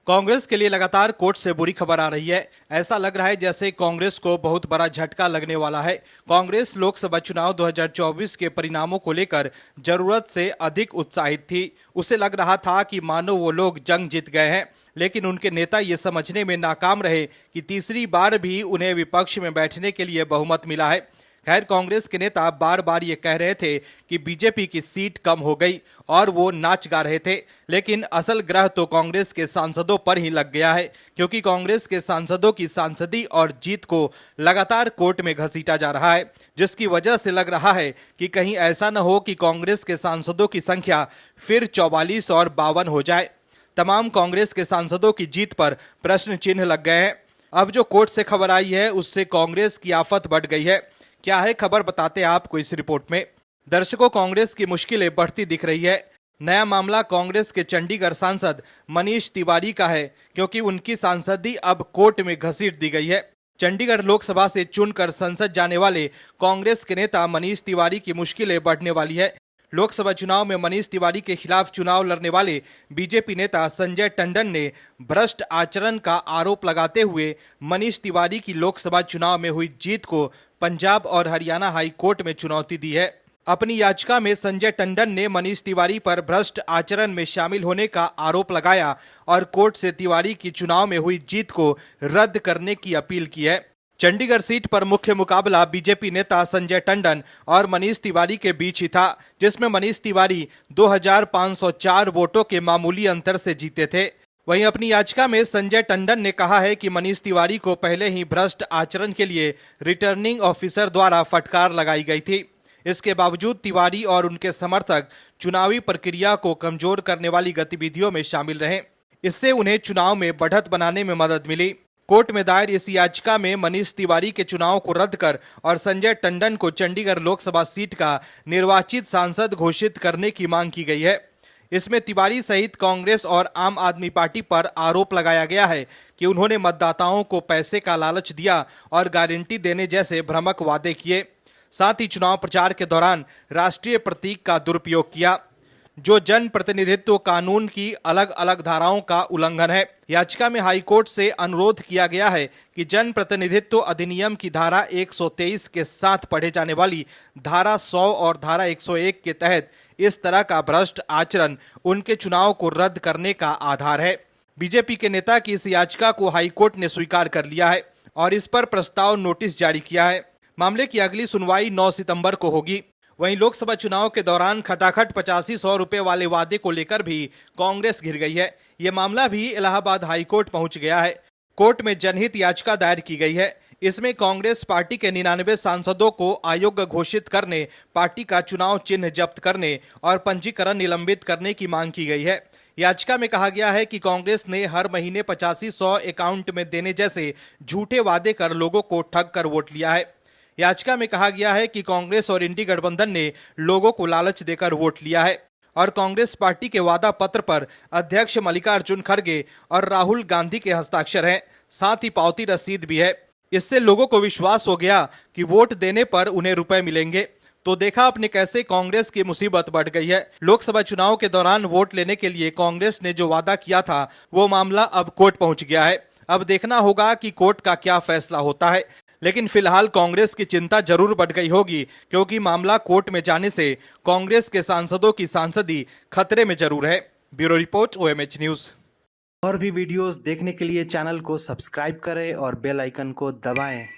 कांग्रेस के लिए लगातार कोर्ट से बुरी खबर आ रही है। ऐसा लग रहा है जैसे कांग्रेस को बहुत बड़ा झटका लगने वाला है। कांग्रेस लोकसभा चुनाव 2024 के परिणामों को लेकर जरूरत से अधिक उत्साहित थी। उसे लग रहा था कि मानो वो लोग जंग जीत गए हैं, लेकिन उनके नेता ये समझने में नाकाम रहे कि तीसरी बार भी उन्हें विपक्ष में बैठने के लिए बहुमत मिला है। खैर, कांग्रेस के नेता बार बार ये कह रहे थे कि बीजेपी की सीट कम हो गई और वो नाच गा रहे थे, लेकिन असल ग्रह तो कांग्रेस के सांसदों पर ही लग गया है, क्योंकि कांग्रेस के सांसदों की सांसदी और जीत को लगातार कोर्ट में घसीटा जा रहा है, जिसकी वजह से लग रहा है कि कहीं ऐसा न हो कि कांग्रेस के सांसदों की संख्या फिर 44 और 52 हो जाए। तमाम कांग्रेस के सांसदों की जीत पर प्रश्न चिन्ह लग गए हैं। अब जो कोर्ट से खबर आई है उससे कांग्रेस की आफत बढ़ गई है। क्या है खबर, बताते हैं आपको इस रिपोर्ट में। दर्शकों, कांग्रेस की मुश्किलें बढ़ती दिख रही है। नया मामला कांग्रेस के चंडीगढ़ सांसद मनीष तिवारी का है, क्योंकि उनकी सांसदी अब कोर्ट में घसीट दी गई है। चंडीगढ़ लोकसभा से चुनकर संसद जाने वाले कांग्रेस के नेता मनीष तिवारी की मुश्किलें बढ़ने वाली है। लोकसभा चुनाव में मनीष तिवारी के खिलाफ चुनाव लड़ने वाले बीजेपी नेता संजय टंडन ने भ्रष्ट आचरण का आरोप लगाते हुए मनीष तिवारी की लोकसभा चुनाव में हुई जीत को पंजाब और हरियाणा हाई कोर्ट में चुनौती दी है। अपनी याचिका में संजय टंडन ने मनीष तिवारी पर भ्रष्ट आचरण में शामिल होने का आरोप लगाया और कोर्ट से तिवारी की चुनाव में हुई जीत को रद्द करने की अपील की है। चंडीगढ़ सीट पर मुख्य मुकाबला बीजेपी नेता संजय टंडन और मनीष तिवारी के बीच ही था, जिसमें मनीष तिवारी 2504 वोटों के मामूली अंतर से जीते थे। वहीं अपनी याचिका में संजय टंडन ने कहा है कि मनीष तिवारी को पहले ही भ्रष्ट आचरण के लिए रिटर्निंग ऑफिसर द्वारा फटकार लगाई गई थी। इसके बावजूद तिवारी और उनके समर्थक चुनावी प्रक्रिया को कमजोर करने वाली गतिविधियों में शामिल रहे। इससे उन्हें चुनाव में बढ़त बनाने में मदद मिली। कोर्ट में दायर इस याचिका में मनीष तिवारी के चुनाव को रद्द कर और संजय टंडन को चंडीगढ़ लोकसभा सीट का निर्वाचित सांसद घोषित करने की मांग की गई है। इसमें तिवारी सहित कांग्रेस और आम आदमी पार्टी पर आरोप लगाया गया है कि उन्होंने मतदाताओं को पैसे का लालच दिया और गारंटी देने जैसे भ्रामक वादे किए। साथ ही चुनाव प्रचार के दौरान राष्ट्रीय प्रतीक का दुरुपयोग किया, जो जन प्रतिनिधित्व कानून की अलग अलग धाराओं का उल्लंघन है। याचिका में हाईकोर्ट से अनुरोध किया गया है कि जन प्रतिनिधित्व अधिनियम की धारा 123 के साथ पढ़े जाने वाली धारा 100 और धारा 101 के तहत इस तरह का भ्रष्ट आचरण उनके चुनाव को रद्द करने का आधार है। बीजेपी के नेता की इस याचिका को हाईकोर्ट ने स्वीकार कर लिया है और इस पर प्रस्ताव नोटिस जारी किया है। मामले की अगली सुनवाई 9 सितंबर को होगी। वहीं लोकसभा चुनाव के दौरान खटाखट 8500 रुपए वाले वादे को लेकर भी कांग्रेस घिर गई है। ये मामला भी इलाहाबाद हाईकोर्ट पहुंच गया है। कोर्ट में जनहित याचिका दायर की गई है। इसमें कांग्रेस पार्टी के 99 सांसदों को अयोग्य घोषित करने, पार्टी का चुनाव चिन्ह जब्त करने और पंजीकरण निलंबित करने की मांग की गई है। याचिका में कहा गया है कि कांग्रेस ने हर महीने 8500 अकाउंट में देने जैसे झूठे वादे कर लोगों को ठग कर वोट लिया है। याचिका में कहा गया है कि कांग्रेस और इंडी गठबंधन ने लोगों को लालच देकर वोट लिया है और कांग्रेस पार्टी के वादा पत्र पर अध्यक्ष मल्लिकार्जुन खड़गे और राहुल गांधी के हस्ताक्षर हैं। साथ ही पावती रसीद भी है। इससे लोगों को विश्वास हो गया कि वोट देने पर उन्हें रुपए मिलेंगे। तो देखा आपने कैसे कांग्रेस की मुसीबत बढ़ गई है। लोकसभा चुनाव के दौरान वोट लेने के लिए कांग्रेस ने जो वादा किया था वो मामला अब कोर्ट पहुंच गया है। अब देखना होगा कि कोर्ट का क्या फैसला होता है, लेकिन फिलहाल कांग्रेस की चिंता जरूर बढ़ गई होगी, क्योंकि मामला कोर्ट में जाने से कांग्रेस के सांसदों की सांसदी खतरे में जरूर है। Bureau report, OMH news. और भी वीडियोस देखने के लिए चैनल को सब्सक्राइब करें और बेल आइकन को दबाएं।